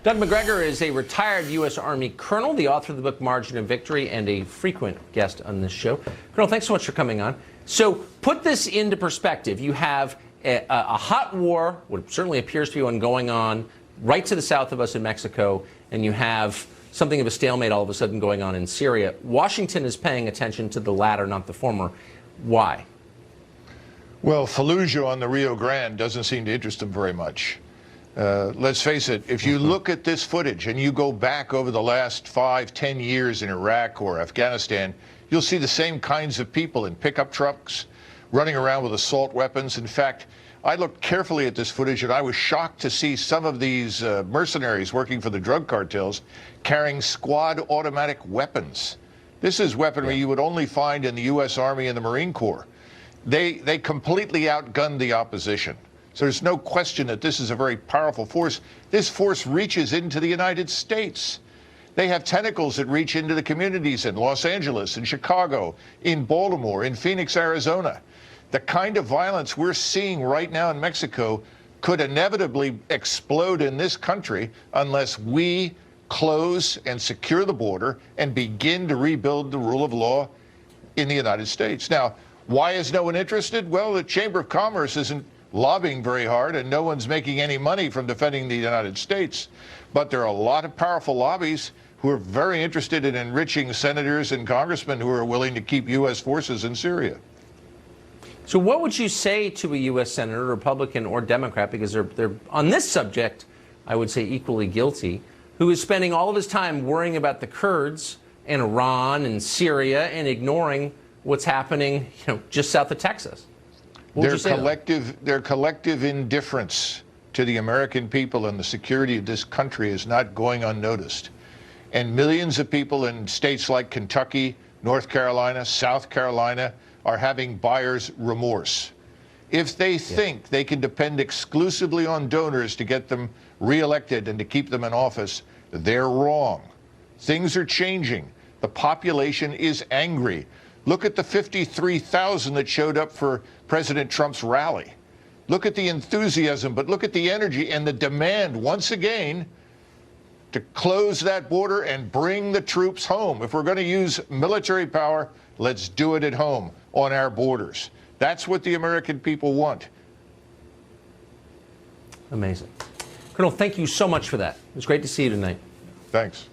Doug Macgregor is a retired U.S. Army colonel, the author of the book Margin of Victory, and a frequent guest on this show. Colonel, thanks so much for coming on. So put this into perspective. You have a hot war, what certainly appears to be one going on right to the south of us in Mexico, and you have something of a stalemate all of a sudden going on in Syria. Washington is paying attention to the latter, not the former. Why? Well, Fallujah on the Rio Grande doesn't seem to interest them very much. Let's face it, if you look at this footage and you go back over the last 5-10 years in Iraq or Afghanistan, you'll see the same kinds of people in pickup trucks running around with assault weapons. In fact, I looked carefully at this footage and I was shocked to see some of these mercenaries working for the drug cartels carrying squad automatic weapons. This is weaponry you would only find in the U.S. Army and the Marine Corps. They completely outgunned the opposition. So there's no question that this is a very powerful force. This force reaches into the United States. They have tentacles that reach into the communities in Los Angeles, in Chicago, in Baltimore, in Phoenix, Arizona. The kind of violence we're seeing right now in Mexico could inevitably explode in this country unless we close and secure the border and begin to rebuild the rule of law in the United States. Now, why is no one interested? Well, the Chamber of Commerce isn't lobbying very hard, and no one's making any money from defending the United States. But there are a lot of powerful lobbies who are very interested in enriching senators and congressmen who are willing to keep U.S. forces in Syria. So what would you say to a U.S. Senator, Republican or Democrat, because they're on this subject, I would say equally guilty, who is spending all of his time worrying about the Kurds and Iran and Syria and ignoring what's happening, just south of Texas? Their collective indifference to the American people and the security of this country is not going unnoticed. And millions of people in states like Kentucky, North Carolina, South Carolina are having buyer's remorse. If they think they can depend exclusively on donors to get them reelected and to keep them in office, they're wrong. Things are changing. The population is angry. Look at the 53,000 that showed up for President Trump's rally. Look at the enthusiasm, but look at the energy and the demand, once again, to close that border and bring the troops home. If we're going to use military power, let's do it at home on our borders. That's what the American people want. Amazing. Colonel, thank you so much for that. It was great to see you tonight. Thanks.